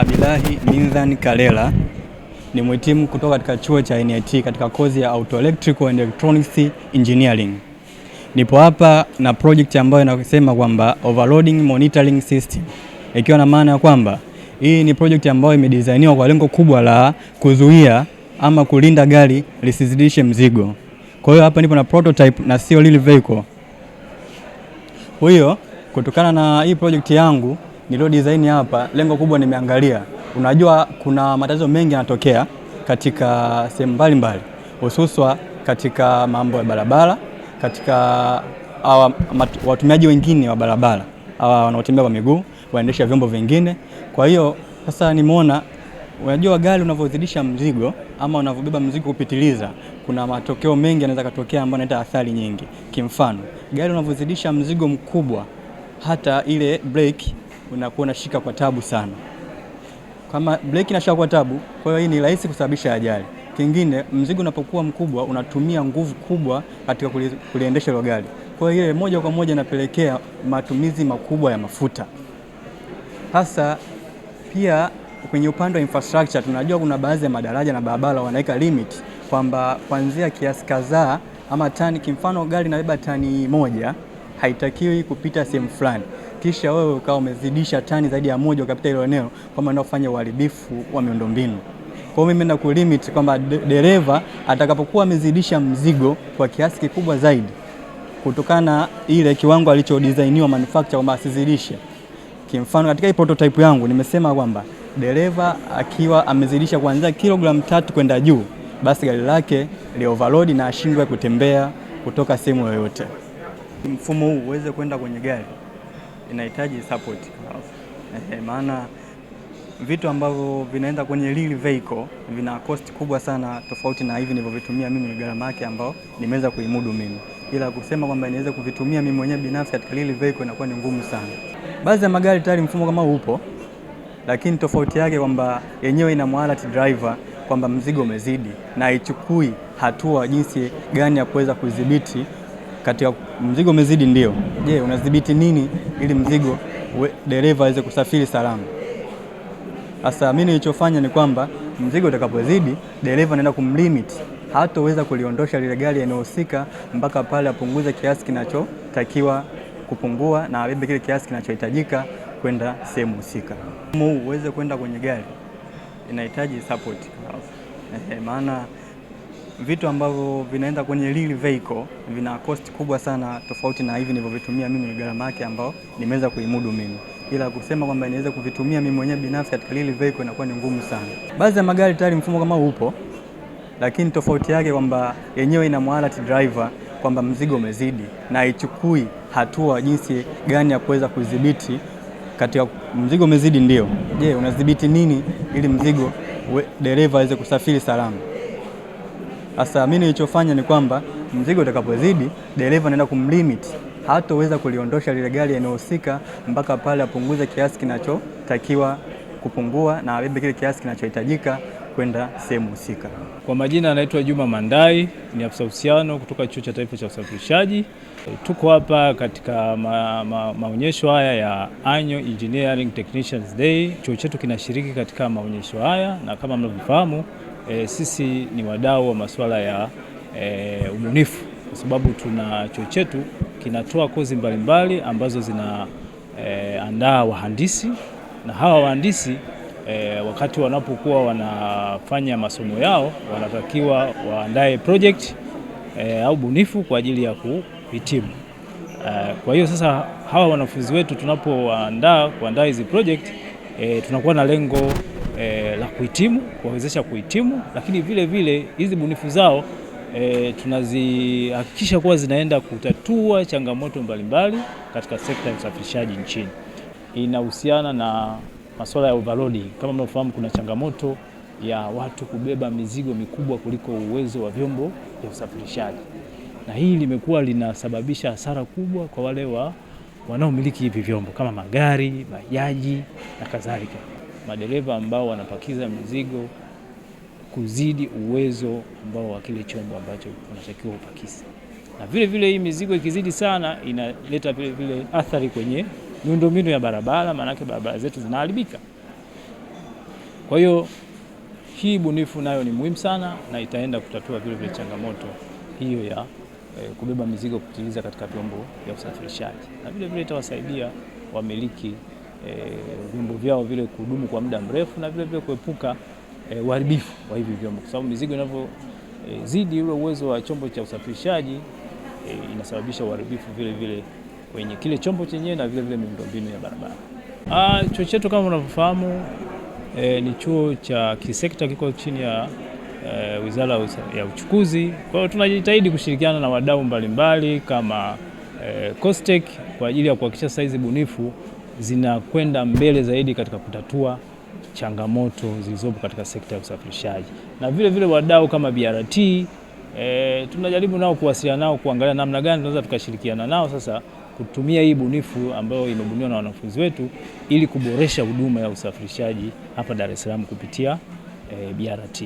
Abilahi Mindhan Kalela ni mhitimu kutoka katika chuo cha NIT katika kozi ya Auto Electrical and Electronics Engineering. Nipo hapa na project ambayo inasema kwamba Overloading Monitoring System. Ikiwa na maana ya kwamba hii ni project ambayo imedesigniwa kwa lengo kubwa la kuzuia ama kulinda gari lisizidishe mzigo. Kwa hiyo hapa nipo na prototype na sio real vehicle. Kwa hiyo kutokana na hii project yangu nilio design hapa, lengo kubwa nimeangalia, unajua kuna matatizo mengi yanatokea katika sehemu mbalimbali, hususan katika mambo ya barabara, katika watumiaji wengine wa barabara, wanaotembea kwa miguu, waendesha vyombo vingine. Kwa hiyo sasa nimeona, unajua gari unavyozidisha mzigo ama unavyobeba mzigo kupitiliza, kuna matokeo mengi yanaweza kutokea ambayo yanaleta athari nyingi. Kimfano, gari unavyozidisha mzigo mkubwa, hata ile brake unakuwa unashika kwa tabu sana. Kama brake inashika kwa tabu, kwa hiyo hii ni rahisi kusababisha ajali. Kingine, mzigo unapokuwa mkubwa unatumia nguvu kubwa katika kuliendesha ile gari. Kwa hiyo ile moja kwa moja inapelekea matumizi makubwa ya mafuta. Hasa pia kwenye upande wa infrastructure, tunajua kuna baadhi ya madaraja na barabara wanaweka limit kwamba kuanzia kiasi kadhaa ama tani, kimfano gari inabeba tani 1 haitakiwi kupita sehemu fulani. Kisha wewe ukawa umezidisha tani zaidi ya 1 ukapita ile eneo, kwa maana unafanya uharibifu wa miundombinu. Kwa hiyo mimi na kulimit kwamba dereva atakapokuwa amezidisha mzigo kwa kiasi kikubwa zaidi kutokana ile kiwango alichodesigniwa manufacturer kwamba asizidishe. Kimfano katika hii prototype yangu nimesema kwamba dereva akiwa amezidisha kuanzia kilogramu 3 kwenda juu, basi gari lake li overload na ashindwe kutembea kutoka sehemu yoyote. Mfumo huu uweze kwenda kwenye gari inahitaji support. Maana vitu ambavyo vinaenda kwenye real vehicle vina cost kubwa sana, tofauti na hivi nilivyovitumia mimi, gharama yake ambao nimeweza kuimudu mimi. Ila kusema kwamba niweze kuvitumia mimi mwenyewe binafsi katika real vehicle inakuwa ni ngumu sana. Baadhi ya magari tayari mfumo kama upo, lakini tofauti yake kwamba yenyewe ina alert driver kwamba mzigo umezidi na haichukui hatua jinsi gani ya kuweza kudhibiti katika mzigo umezidi. Ndio, je, unadhibiti nini ili mzigo dereva aweze kusafiri salama? Sasa mimi nilichofanya ni kwamba mzigo utakapozidi, dereva anaenda kumlimit, hataweza kuliondosha lile gari eneo-husika mpaka pale apunguze kiasi kinachotakiwa kupungua na abebe kile kiasi kinachohitajika kwenda sehemu husika. Mfumo huu uweze kwenda kwenye gari inahitaji support. Maana vitu ambavyo vinaenda kwenye real vehicle vina cost kubwa sana, tofauti na hivi nilivyovitumia mimi, gharama yake ambao nimeweza kuimudu mimi. Ila kusema kwamba niweze kuvitumia mimi mwenyewe binafsi katika real vehicle inakuwa ni ngumu sana. Baadhi ya magari tayari mfumo kama upo, lakini tofauti yake kwamba yenyewe ina alert driver kwamba mzigo umezidi na haichukui hatua jinsi gani ya kuweza kudhibiti katika mzigo umezidi. Ndio, je, unadhibiti nini ili mzigo dereva aweze kusafiri salama? Sasa mimi nilichofanya ni kwamba mzigo utakapozidi, dereva anaenda kumlimit, hataweza kuliondosha lile gari eneo-husika mpaka pale apunguze kiasi kinachotakiwa kupungua na abebe kile kiasi kinachohitajika kwenda sehemu husika. Kwa majina anaitwa Juma Mandai, ni afisa uhusiano kutoka Chuo cha Taifa cha Usafirishaji. Tuko hapa katika maonyesho haya ya Annual Engineering Technicians Day. Chuo chetu kinashiriki katika maonyesho haya, na kama mnavyofahamu sisi ni wadau wa masuala ya ubunifu, kwa sababu chuo chetu kinatoa kozi mbalimbali ambazo zinaandaa wahandisi, na hawa wahandisi wakati wanapokuwa wanafanya masomo yao wanatakiwa waandae project au bunifu kwa ajili ya kuhitimu. Kwa hiyo sasa hawa wanafunzi wetu kuandaa hizi project, tunakuwa na lengo la kuhitimu, kuwawezesha kuhitimu, lakini vile vile hizi bunifu zao tunazihakikisha kuwa zinaenda kutatua changamoto mbalimbali katika sekta ya usafirishaji nchini. Inahusiana na masuala ya overloading. Kama mnafahamu, kuna changamoto ya watu kubeba mizigo mikubwa kuliko uwezo wa vyombo vya usafirishaji, na hii limekuwa linasababisha hasara kubwa kwa wale wanaomiliki hivi vyombo kama magari, bajaji na kadhalika. Madereva ambao wanapakiza mizigo kuzidi uwezo ambao wa kile chombo ambacho unatakiwa upakize. Na vile vile hii mizigo ikizidi sana inaleta vile vile athari kwenye miundombinu ya barabara, maana barabara zetu zinaharibika. Kwa hiyo hii bunifu nayo ni muhimu sana na itaenda kutatua vile vile changamoto hiyo ya kubeba mizigo kupitiliza katika vyombo vya usafirishaji, na vile vile itawasaidia wamiliki vyombo vyao vile kudumu kwa muda mrefu na vile vile kuepuka uharibifu wa hivi vyombo, kwa sababu mizigo inavyozidi ule uwezo wa chombo cha usafirishaji inasababisha uharibifu vile vile kwenye kile chombo chenyewe na vile vile miundombinu ya barabara. Chuo chetu kama unavyofahamu ni chuo cha kisekta, kiko chini ya Wizara ya Uchukuzi. Kwa hiyo tunajitahidi kushirikiana na wadau mbalimbali kama COSTECH kwa ajili ya kuhakikisha saizi bunifu zinakwenda mbele zaidi katika kutatua changamoto zilizopo katika sekta ya usafirishaji, na vile vile wadau kama BRT tunajaribu nao kuwasiliana nao kuangalia namna gani tunaweza tukashirikiana nao sasa kutumia hii bunifu ambayo imebuniwa na wanafunzi wetu ili kuboresha huduma ya usafirishaji hapa Dar es Salaam kupitia BRT.